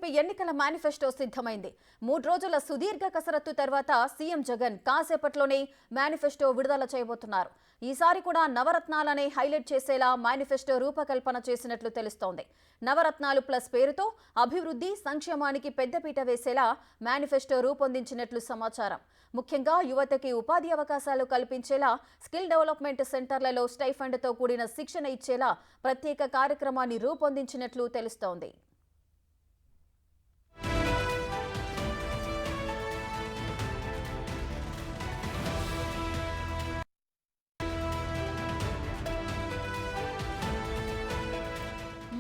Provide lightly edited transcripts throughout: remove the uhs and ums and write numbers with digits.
YCP ఎన్నికల manifesto సిద్ధమైంది. 3 రోజుల సుదీర్ఘ కసరత్తు తర్వాత సీఎం జగన్ కాసేపట్లోనే మేనిఫెస్టో విడుదల చేయబోతున్నారు. ఈసారి కూడా నవరత్నాలనే హైలైట్ చేసేలా మేనిఫెస్టో రూపకల్పన చేసినట్లు తెలుస్తోంది. నవరత్నాలు ప్లస్ పేరుతో అభివృద్ధి, సంక్షేమానికి పెద్దపీట వేసేలా మేనిఫెస్టో రూపొందించినట్లు సమాచారం. ముఖ్యంగా యువతకి ఉపాధి అవకాశాలు కల్పించేలా స్కిల్ డెవలప్మెంట్ సెంటర్లలో స్టైఫండ్తో కూడిన శిక్షణ ఇచ్చేలా ప్రత్యేక కార్యక్రమాన్ని రూపొందించినట్లు తెలుస్తోంది.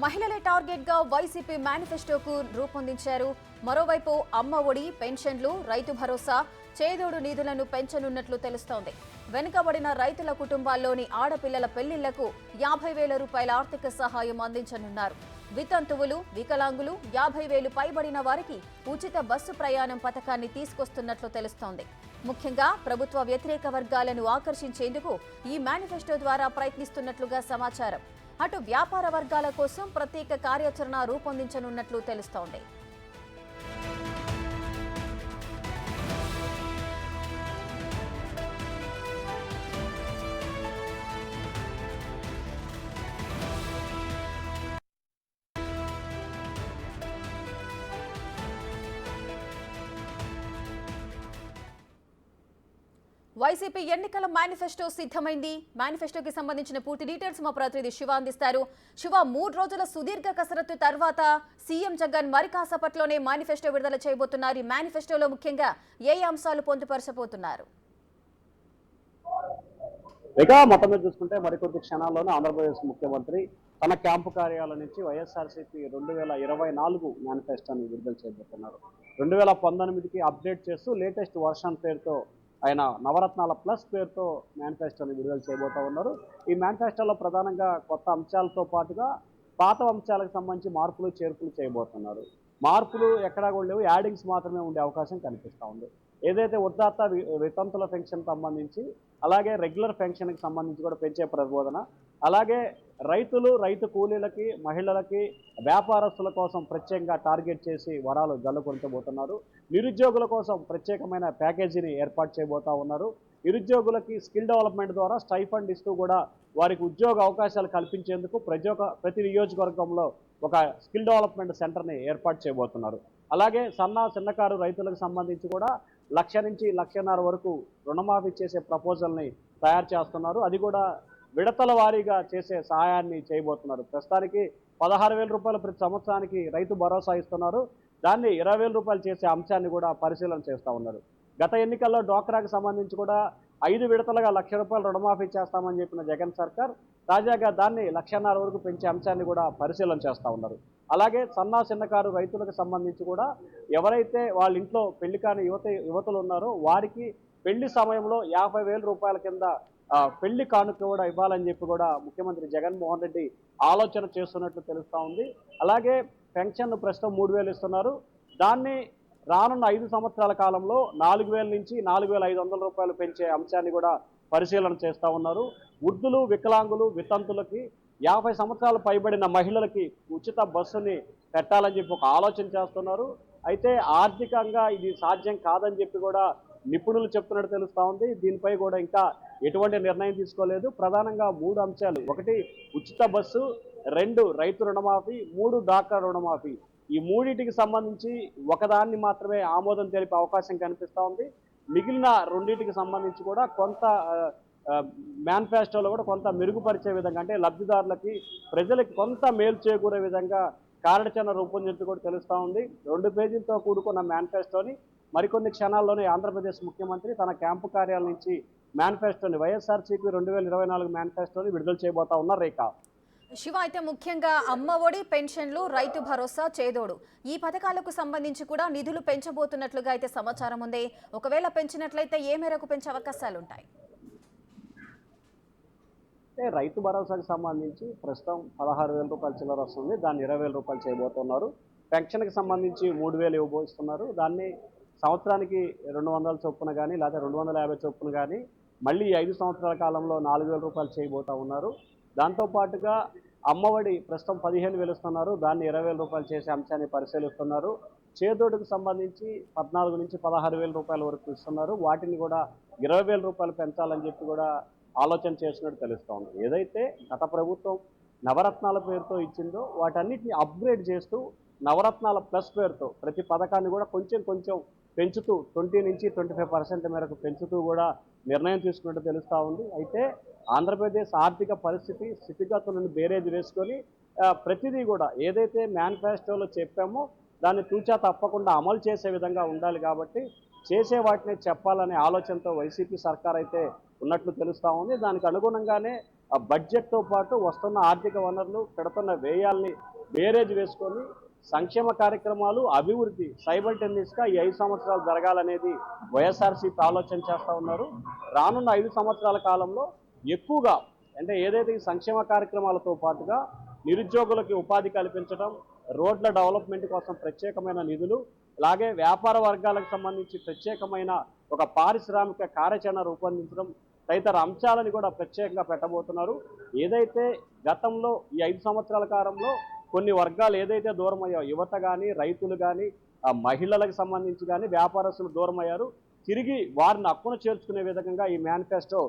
మహిళలే టార్గెట్ గా వైసీపీ మేనిఫెస్టోకు రూపొందించారు. మరోవైపు అమ్మ ఒడి, పెన్షన్లు, రైతు భరోసా, చేదోడు నిధులను పెంచనున్నట్లు తెలుస్తోంది. వెనుకబడిన రైతుల కుటుంబాల్లోని ఆడపిల్లల పెళ్లిళ్లకు 50,000 రూపాయల ఆర్థిక సహాయం అందించనున్నారు. వితంతువులు, వికలాంగులు, 50,000 పైబడిన వారికి ఉచిత బస్సు ప్రయాణం పథకాన్ని తీసుకొస్తున్నట్లు తెలుస్తోంది. ముఖ్యంగా ప్రభుత్వ వ్యతిరేక వర్గాలను ఆకర్షించేందుకు ఈ మేనిఫెస్టో ద్వారా ప్రయత్నిస్తున్నట్లుగా సమాచారం. అటు వ్యాపార వర్గాల కోసం ప్రత్యేక కార్యాచరణ రూపొందించనున్నట్లు తెలుస్తోంది. వైసీపీ ఎన్నికల మేనిఫెస్టో సిద్ధమైంది. మేనిఫెస్టోకి సంబంధించిన పూర్తి డీటెయిల్స్ మా ప్రతినిధి శివ అందిస్తారు. శివ, 3 రోజుల సుదీర్ఘ కసరత్తు తర్వాత సీఎం జగన్ మరి కాసేపట్లోనే మేనిఫెస్టో విడుదల చేయబోతున్నారు. ఈ మేనిఫెస్టోలో ముఖ్యంగా ఏ అంశాలు పొందుపరచబోతున్నారు? ఇక మొత్తం మీద చూసుకుంటే మరికొద్ది క్షణాల్లోనే ఆంధ్రప్రదేశ్ ముఖ్యమంత్రి తన క్యాంపు కార్యాలయం నుంచి వైఎస్ఆర్సీపీ 2024 మేనిఫెస్టోని విడుదల చేయబోతున్నారు. 2019కి అప్డేట్ చేస్తూ లేటెస్ట్ వర్షన్ పేరుతో ఆయన నవరత్నాల ప్లస్ పేరుతో మేనిఫెస్టోని విడుదల చేయబోతూ ఉన్నారు. ఈ మేనిఫెస్టోలో ప్రధానంగా కొత్త అంశాలతో పాటుగా పాత అంశాలకు సంబంధించి మార్పులు చేర్పులు చేయబోతున్నారు. మార్పులు ఎక్కడా కూడా లేవు, యాడింగ్స్ మాత్రమే ఉండే అవకాశం కనిపిస్తూ ఉంది. ఏదైతే వృద్ధాప్య వితంతుల పెన్షన్ సంబంధించి, అలాగే రెగ్యులర్ పెన్షన్కి సంబంధించి కూడా పెంచే ప్రబోధన, అలాగే రైతు కూలీలకి, మహిళలకి, వ్యాపారస్తుల కోసం ప్రత్యేకంగా టార్గెట్ చేసి వరాలు జల్లుకొంటబోతున్నారు. నిరుద్యోగుల కోసం ప్రత్యేకమైన ప్యాకేజీని ఏర్పాటు చేయబోతా ఉన్నారు. నిరుద్యోగులకి స్కిల్ డెవలప్మెంట్ ద్వారా స్టైఫండ్ ఇస్తూ కూడా వారికి ఉద్యోగ అవకాశాలు కల్పించేందుకు ప్రతి నియోజకవర్గంలో ఒక స్కిల్ డెవలప్మెంట్ సెంటర్ని ఏర్పాటు చేయబోతున్నారు. అలాగే చిన్నకారు రైతులకు సంబంధించి కూడా 1,00,000 నుంచి 1,50,000 వరకు రుణమాఫీ చేసే ప్రపోజల్ని తయారు చేస్తున్నారు. అది కూడా విడతల వారీగా చేసే సహాయాన్ని చేయబోతున్నారు. ప్రస్తుతానికి 16,000 రూపాయలు ప్రతి సంవత్సరానికి రైతు భరోసా ఇస్తున్నారు. దాన్ని 20,000 రూపాయలు చేసే అంశాన్ని కూడా పరిశీలన చేస్తూ ఉన్నారు. గత ఎన్నికల్లో డ్వాక్రాకి సంబంధించి కూడా 5 విడతలుగా 1,00,000 రూపాయలు రుణమాఫీ చేస్తామని చెప్పిన జగన్ సర్కార్ తాజాగా దాన్ని 1,50,000 వరకు పెంచే అంశాన్ని కూడా పరిశీలన చేస్తూ ఉన్నారు. అలాగే చిన్నకారు రైతులకు సంబంధించి కూడా ఎవరైతే వాళ్ళ ఇంట్లో పెళ్లి కాని యువతులు ఉన్నారో వారికి పెళ్లి సమయంలో 50,000 రూపాయల కింద పెళ్లి కానుక కూడా ఇవ్వాలని చెప్పి కూడా ముఖ్యమంత్రి జగన్మోహన్ రెడ్డి ఆలోచన చేస్తున్నట్లు తెలుస్తూ ఉంది. అలాగే పెన్షన్ ప్రస్తుతం 3,000 ఇస్తున్నారు. దాన్ని రానున్న 5 సంవత్సరాల కాలంలో 4,000 నుంచి 4,500 రూపాయలు పెంచే అంశాన్ని కూడా పరిశీలన చేస్తూ ఉన్నారు. వృద్ధులు, వికలాంగులు, వితంతులకి 50 సంవత్సరాలు పైబడిన మహిళలకి ఉచిత బస్సుని పెట్టాలని చెప్పి ఒక ఆలోచన చేస్తున్నారు. అయితే ఆర్థికంగా ఇది సాధ్యం కాదని చెప్పి కూడా నిపుణులు చెప్తున్నట్టు తెలుస్తూ ఉంది. దీనిపై కూడా ఇంకా ఎటువంటి నిర్ణయం తీసుకోలేదు. ప్రధానంగా 3 అంశాలు: 1 ఉచిత బస్సు, 2 రైతు రుణమాఫీ, 3 డ్వాక్రా రుణమాఫీ. ఈ మూడింటికి సంబంధించి ఒకదాన్ని మాత్రమే ఆమోదం తెలిపే అవకాశం కనిపిస్తూ ఉంది. మిగిలిన రెండింటికి సంబంధించి కూడా కొంత మేనిఫెస్టోలో కూడా కొంత మెరుగుపరిచే విధంగా, అంటే లబ్ధిదారులకి, ప్రజలకి కొంత మేలు చేకూరే విధంగా కార్యాచరణ రూపొందించి కూడా తెలుస్తూ ఉంది. 2 పేజీలతో కూడుకున్న మేనిఫెస్టోని మరికొన్ని క్షణాల్లోనే ఆంధ్రప్రదేశ్ ముఖ్యమంత్రి తన క్యాంపు కార్యాలయం నుంచి మేనిఫెస్టోని వైఎస్ఆర్సీపీ 2024 మేనిఫెస్టోని విడుదల చేయబోతా ఉన్నారు. రేఖ, శివ, అయితే ముఖ్యంగా అమ్మ ఒడి, పెన్షన్లు, రైతు భరోసా, చేదోడు ఈ పథకాలకు సంబంధించి కూడా నిధులు పెంచబోతున్నట్లుగా అయితే సమాచారం ఉంది. ఒకవేళ పెంచినట్లయితే ఏ మేరకు పెంచే అవకాశాలు ఉంటాయి? రైతు భరోసాకి సంబంధించి ప్రస్తుతం 16,000 రూపాయల చిల్లర వస్తుంది. దాన్ని 20,000 రూపాయలు చేయబోతున్నారు. పెన్షన్కి సంబంధించి 3,000 ఇవ్వబోతున్నారు. దాన్ని సంవత్సరానికి 200 చొప్పున కానీ లేదా 250 చొప్పున కానీ మళ్ళీ 5 సంవత్సరాల కాలంలో 4,000 రూపాయలు చేయబోతూ ఉన్నారు. దాంతోపాటుగా అమ్మఒడి ప్రస్తుతం 15,000 ఇస్తున్నారు, దాన్ని 20,000 రూపాయలు చేసే అంశాన్ని పరిశీలిస్తున్నారు. చేదోడుకు సంబంధించి 14 నుంచి 16,000 రూపాయల వరకు ఇస్తున్నారు, వాటిని కూడా 20,000 రూపాయలు పెంచాలని చెప్పి కూడా ఆలోచన చేసినట్టు తెలుస్తోంది. ఏదైతే గత ప్రభుత్వం నవరత్నాల పేరుతో ఇచ్చిందో వాటన్నిటిని అప్గ్రేడ్ చేస్తూ నవరత్నాల ప్లస్ పేరుతో ప్రతి పథకాన్ని కూడా కొంచెం కొంచెం పెంచుతూ 20 నుంచి 25% మేరకు పెంచుతూ కూడా నిర్ణయం తీసుకున్నట్టు తెలుస్తూ ఉంది. అయితే ఆంధ్రప్రదేశ్ ఆర్థిక పరిస్థితి స్థితిగతులను బేరేజ్ వేసుకొని ప్రతిదీ కూడా ఏదైతే మేనిఫెస్టోలో చెప్పామో దాన్ని తూచా తప్పకుండా అమలు చేసే విధంగా ఉండాలి కాబట్టి చేసే వాటిని చెప్పాలనే ఆలోచనతో వైసీపీ సర్కార్ అయితే ఉన్నట్లు తెలుస్తూ ఉంది. దానికి అనుగుణంగానే ఆ బడ్జెట్తో పాటు వస్తున్న ఆర్థిక వనరులు పెడుతున్న వ్యయాల్ని బేరేజ్ వేసుకొని సంక్షేమ కార్యక్రమాలు అభివృద్ధి సైమల్టేనియస్గా ఈ 5 సంవత్సరాలు జరగాలనేది వైఎస్ఆర్సీపీ ఆలోచన చేస్తూ ఉన్నారు. రానున్న 5 సంవత్సరాల కాలంలో ఎక్కువగా అంటే ఏదైతే ఈ సంక్షేమ కార్యక్రమాలతో పాటుగా నిరుద్యోగులకి ఉపాధి కల్పించడం, రోడ్ల డెవలప్మెంట్ కోసం ప్రత్యేకమైన నిధులు, అలాగే వ్యాపార వర్గాలకు సంబంధించి ప్రత్యేకమైన ఒక పారిశ్రామిక కార్యాచరణ రూపొందించడం తదితర అంశాలను కూడా ప్రత్యేకంగా పెట్టబోతున్నారు. ఏదైతే గతంలో ఈ 5 సంవత్సరాల కాలంలో కొన్ని వర్గాలు ఏదైతే దూరం అయ్యాయో, యువత కానీ, రైతులు కానీ, మహిళలకు సంబంధించి కానీ వ్యాపారస్తులు దూరం అయ్యారు, తిరిగి వారిని హక్కున చేర్చుకునే విధంగా ఈ మేనిఫెస్టో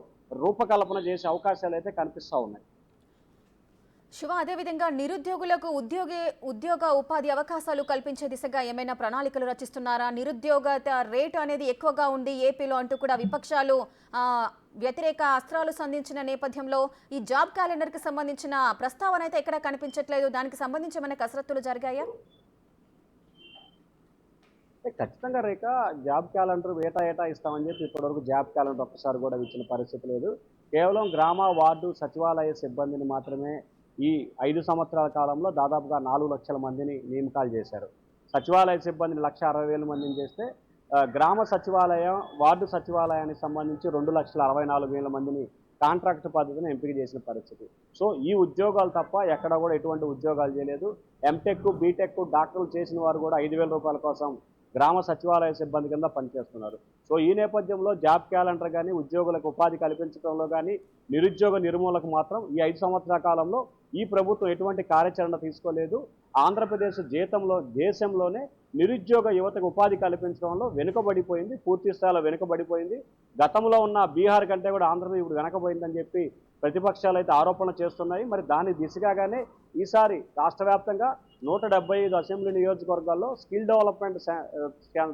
రూపకల్పన చేసే అవకాశాలు అయితే కనిపిస్తూ ఉన్నాయి. శివ, అదేవిధంగా నిరుద్యోగులకు ఉద్యోగ ఉపాధి అవకాశాలు కల్పించే దిశగా ఏమైనా ప్రణాళికలు రచిస్తున్నారా? నిరుద్యోగత రేటు అనేది ఎక్కువగా ఉంది ఏపీలో అంటూ కూడా విపక్షాలు వ్యతిరేక అస్త్రాలు సంధించిన నేపథ్యంలో ఈ జాబ్ క్యాలెండర్కి సంబంధించిన ప్రస్తావన అయితే ఎక్కడా కనిపించట్లేదు. దానికి సంబంధించి ఏమైనా కసరత్తులు జరిగాయా? ఖచ్చితంగా రేఖ, జాబ్ క్యాలెండర్ ఏటా ఇస్తామని చెప్పి ఇప్పటివరకు జాబ్ క్యాలెండర్ ఒక్కసారి కూడా ఇచ్చిన పరిస్థితి లేదు. కేవలం గ్రామ, వార్డు, సచివాలయ సిబ్బందిని మాత్రమే ఈ 5 సంవత్సరాల కాలంలో దాదాపుగా 4 లక్షల మందిని నియామకాలు చేశారు. సచివాలయ సిబ్బందిని 1,60,000 మందిని చేస్తే గ్రామ సచివాలయం, వార్డు సచివాలయానికి సంబంధించి 2,64,000 మందిని కాంట్రాక్ట్ పద్ధతిని ఎంపిక చేసిన పరిస్థితి. సో ఈ ఉద్యోగాలు తప్ప ఎక్కడ కూడా ఎటువంటి ఉద్యోగాలు చేయలేదు. ఎంటెక్, బీటెక్, డాక్టర్లు చేసిన వారు కూడా 5,000 రూపాయల కోసం గ్రామ సచివాలయ సిబ్బంది కింద పనిచేస్తున్నారు. సో ఈ నేపథ్యంలో జాబ్ క్యాలెండర్ కానీ, ఉద్యోగులకు ఉపాధి కల్పించడంలో కానీ, నిరుద్యోగ నిర్మూలనకు మాత్రం ఈ 5 సంవత్సరాల కాలంలో ఈ ప్రభుత్వం ఎటువంటి కార్యాచరణ తీసుకోలేదు. ఆంధ్రప్రదేశ్ దేశంలోనే నిరుద్యోగ యువతకు ఉపాధి కల్పించడంలో వెనుకబడిపోయింది, పూర్తి స్థాయిలో వెనుకబడిపోయింది. గతంలో ఉన్న బీహార్ కంటే కూడా ఆంధ్రప్రదేశ్ ఇప్పుడు వెనకబోయిందని చెప్పి ప్రతిపక్షాలు అయితే ఆరోపణ చేస్తున్నాయి. మరి దాని దిశగానే ఈసారి రాష్ట్ర వ్యాప్తంగా 175 అసెంబ్లీ నియోజకవర్గాల్లో స్కిల్ డెవలప్మెంట్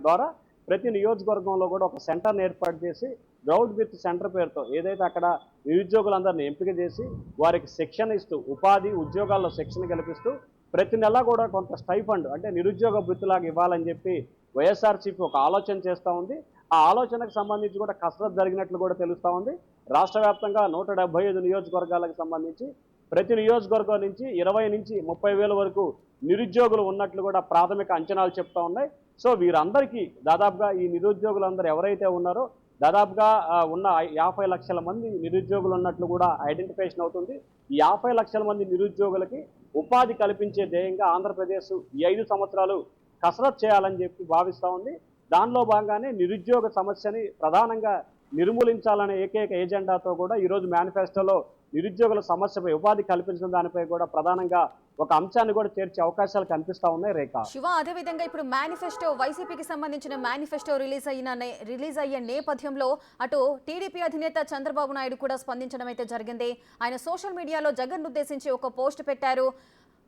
ద్వారా ప్రతి నియోజకవర్గంలో కూడా ఒక సెంటర్ని ఏర్పాటు చేసి గ్రౌండ్ విత్ సెంటర్ పేరుతో ఏదైతే అక్కడ నిరుద్యోగులందరినీ ఎంపిక చేసి వారికి శిక్షణ ఇస్తూ, ఉపాధి ఉద్యోగాల్లో శిక్షణ కల్పిస్తూ ప్రతి నెల కూడా కొంత స్టైఫండ్ అంటే నిరుద్యోగ వృత్తిలాగా ఇవ్వాలని చెప్పి వైఎస్ఆర్సీపీ ఒక ఆలోచన చేస్తూ ఉంది. ఆ ఆలోచనకు సంబంధించి కూడా కసరత్తు జరిగినట్లు కూడా తెలుస్తూ ఉంది. రాష్ట్ర వ్యాప్తంగా 175 నియోజకవర్గాలకు సంబంధించి ప్రతి నియోజకవర్గం నుంచి 20 నుంచి 30,000 వరకు నిరుద్యోగులు ఉన్నట్లు కూడా ప్రాథమిక అంచనాలు చెప్తా ఉన్నాయి. సో వీరందరికీ దాదాపుగా ఈ నిరుద్యోగులందరూ ఎవరైతే ఉన్నారో దాదాపుగా ఉన్న 50 లక్షల మంది నిరుద్యోగులు ఉన్నట్లు కూడా ఐడెంటిఫికేషన్ అవుతుంది. ఈ 50 లక్షల మంది నిరుద్యోగులకి ఉపాధి కల్పించే ధ్యేయంగా ఆంధ్రప్రదేశ్ ఈ 5 సంవత్సరాలు కసరత్తు చేయాలని చెప్పి భావిస్తూ ఉంది. దానిలో భాగంగానే నిరుద్యోగ సమస్యని ప్రధానంగా నిర్మూలించాలనే ఏకైక ఎజెండాతో కూడా ఈరోజు మేనిఫెస్టోలో నిరుద్యోగుల సమస్యపై ఉపాధి కల్పించడం దానిపై కూడా ప్రధానంగా ఒక అంశాన్ని కూడా చేర్చే అవకాశాలు కనిపిస్తా ఉన్నాయి రేఖ. శివ, అదేవిధంగా ఇప్పుడు మేనిఫెస్టో వైసీపీకి సంబంధించిన మేనిఫెస్టో రిలీజ్ అయ్యే నేపథ్యంలో అటు టీడీపీ అధినేత చంద్రబాబు నాయుడు కూడా స్పందించడం అయితే జరిగింది. ఆయన సోషల్ మీడియాలో జగన్ ఉద్దేశించి ఒక పోస్ట్ పెట్టారు.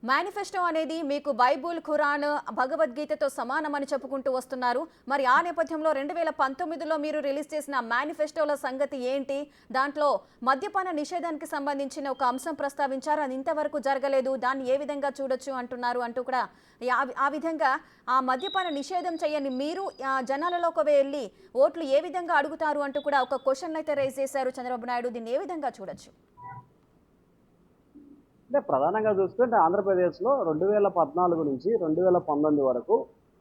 మేనిఫెస్టో అనేది మీకు బైబుల్, ఖురాన్, భగవద్గీతతో సమానమని చెప్పుకుంటూ వస్తున్నారు. మరి ఆ నేపథ్యంలో 2019లో మీరు రిలీజ్ చేసిన మేనిఫెస్టోల సంగతి ఏంటి? దాంట్లో మద్యపాన నిషేధానికి సంబంధించిన ఒక అంశం ప్రస్తావించారు, అది ఇంతవరకు జరగలేదు, దాన్ని ఏ విధంగా చూడొచ్చు అంటున్నారు అంటూ కూడా ఆ విధంగా ఆ మద్యపాన నిషేధం చేయని మీరు జనాలలోకి వెళ్ళి ఓట్లు ఏ విధంగా అడుగుతారు అంటూ కూడా ఒక క్వశ్చన్ అయితే రైజ్ చేశారు చంద్రబాబు నాయుడు. దీన్ని ఏ విధంగా చూడొచ్చు? అంటే ప్రధానంగా చూసుకుంటే ఆంధ్రప్రదేశ్లో 2014 నుంచి 2019 వరకు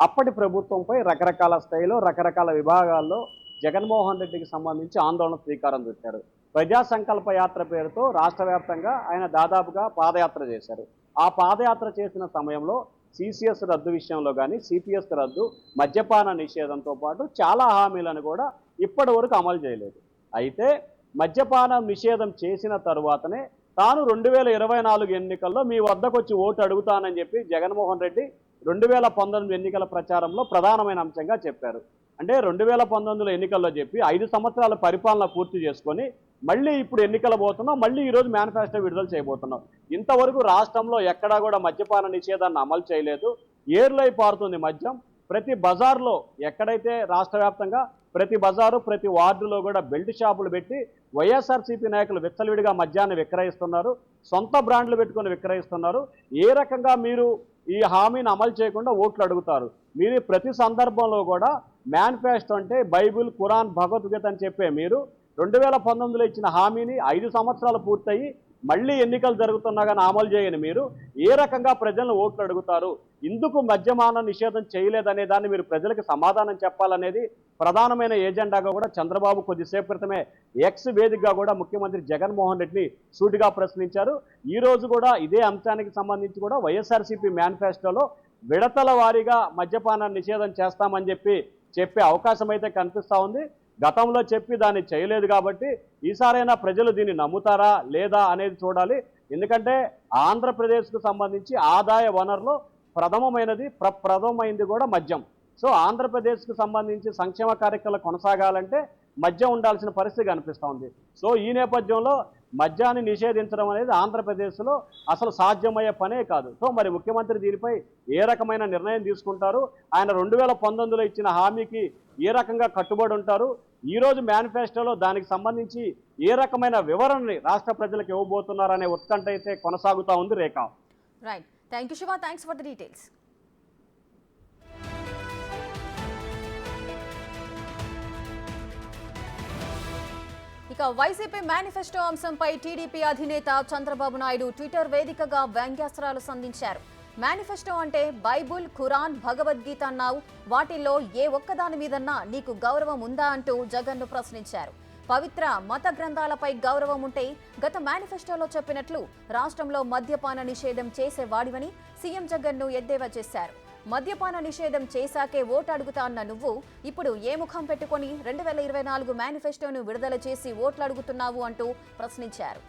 అప్పటి ప్రభుత్వంపై రకరకాల స్థాయిలో రకరకాల విభాగాల్లో జగన్మోహన్ రెడ్డికి సంబంధించి ఆందోళన శ్రీకారం చుట్టారు. ప్రజా సంకల్ప యాత్ర పేరుతో రాష్ట్ర వ్యాప్తంగా ఆయన దాదాపుగా పాదయాత్ర చేశారు. ఆ పాదయాత్ర చేసిన సమయంలో సిసిఎస్ రద్దు విషయంలో కానీ, సిపిఎస్ రద్దు, మద్యపాన నిషేధంతో పాటు చాలా హామీలను కూడా ఇప్పటి వరకు అమలు చేయలేదు. అయితే మద్యపాన నిషేధం చేసిన తరువాతనే తాను 2024 ఎన్నికల్లో మీ వద్దకు వచ్చి ఓటు అడుగుతానని చెప్పి జగన్మోహన్ రెడ్డి 2019 ఎన్నికల ప్రచారంలో ప్రధానమైన అంశంగా చెప్పారు. అంటే 2019 ఎన్నికల్లో చెప్పి 5 సంవత్సరాల పరిపాలన పూర్తి చేసుకొని మళ్ళీ ఇప్పుడు ఎన్నికలు పోతున్నాం, మళ్ళీ ఈరోజు మేనిఫెస్టో విడుదల చేయబోతున్నాం. ఇంతవరకు రాష్ట్రంలో ఎక్కడా కూడా మద్యపాన నిషేధాన్ని అమలు చేయలేదు. ఏర్లై పారుతుంది మద్యం. ప్రతి బజార్లో ఎక్కడైతే రాష్ట్ర వ్యాప్తంగా ప్రతి బజారు ప్రతి వార్డులో కూడా బెల్ట్ షాపులు పెట్టి వైఎస్ఆర్సీపీ నాయకులు విచ్చలవిడిగా మద్యాన్ని విక్రయిస్తున్నారు, సొంత బ్రాండ్లు పెట్టుకొని విక్రయిస్తున్నారు. ఏ రకంగా మీరు ఈ హామీని అమలు చేయకుండా ఓట్లు అడుగుతారు? మీరు ప్రతి సందర్భంలో కూడా మేనిఫెస్టో అంటే బైబిల్, ఖురాన్, భగవద్గీత అని చెప్పే మీరు 2019లో ఇచ్చిన హామీని 5 సంవత్సరాలు పూర్తయి మళ్ళీ ఎన్నికలు జరుగుతున్నా కానీ అమలు చేయని మీరు ఏ రకంగా ప్రజలను ఓట్లు అడుగుతారు? ఇందుకు మద్యపాన నిషేధం చేయలేదనే దాన్ని మీరు ప్రజలకు సమాధానం చెప్పాలనేది ప్రధానమైన ఏజెండాగా కూడా చంద్రబాబు కొద్దిసేపు క్రితమే ఎక్స్ వేదికగా కూడా ముఖ్యమంత్రి జగన్మోహన్ రెడ్డిని సూటిగా ప్రశ్నించారు. ఈ రోజు కూడా ఇదే అంశానికి సంబంధించి కూడా వైఎస్ఆర్సీపీ మేనిఫెస్టోలో విడతల వారీగా మద్యపాన నిషేధం చేస్తామని చెప్పే అవకాశం అయితే కనిపిస్తూ ఉంది. గతంలో చెప్పి దాన్ని చేయలేదు కాబట్టి ఈసారైనా ప్రజలు దీన్ని నమ్ముతారా లేదా అనేది చూడాలి. ఎందుకంటే ఆంధ్రప్రదేశ్కు సంబంధించి ఆదాయ వనరులో ప్రథమమైంది కూడా మద్యం. సో ఆంధ్రప్రదేశ్కు సంబంధించి సంక్షేమ కార్యక్రమాలు కొనసాగాలంటే మద్యం ఉండాల్సిన పరిస్థితి కనిపిస్తూ ఉంది. సో ఈ నేపథ్యంలో మద్యాన్ని నిషేధించడం అనేది ఆంధ్రప్రదేశ్లో అసలు సాధ్యమయ్యే పనే కాదు. సో మరి ముఖ్యమంత్రి దీనిపై ఏ రకమైన నిర్ణయం తీసుకుంటారు? ఆయన 2019లో ఇచ్చిన హామీకి ఏ రకంగా కట్టుబడి ఉంటారు? ఈరోజు మేనిఫెస్టోలో దానికి సంబంధించి ఏ రకమైన వివరణని రాష్ట్ర ప్రజలకు ఇవ్వబోతున్నారనే ఉత్కంఠ అయితే కొనసాగుతూ ఉంది. Rekha. Right, thank you Shiva, thanks for the details. ఇక వైసీపీ మేనిఫెస్టో అంశంపై టీడీపీ అధినేత చంద్రబాబు నాయుడు ట్విట్టర్ వేదికగా వ్యంగ్యాస్త్రాలు సంధించారు. మేనిఫెస్టో అంటే బైబుల్, ఖురాన్, భగవద్గీత అన్నావు, వాటిల్లో ఏ ఒక్కదాని మీదన్నా నీకు గౌరవం ఉందా అంటూ జగన్ను ప్రశ్నించారు. పవిత్ర మత గ్రంథాలపై గౌరవం ఉంటే గత మేనిఫెస్టోలో చెప్పినట్లు రాష్ట్రంలో మద్యపాన నిషేధం చేసేవాడివని సీఎం జగన్ను ఎద్దేవా చేశారు. మద్యపాన నిషేధం చేశాకే ఓటు అడుగుతా అన్న నువ్వు ఇప్పుడు ఏ ముఖం పెట్టుకొని 2024 మేనిఫెస్టోను విడుదల చేసి ఓట్లు అడుగుతున్నావు అంటూ ప్రశ్నించారు.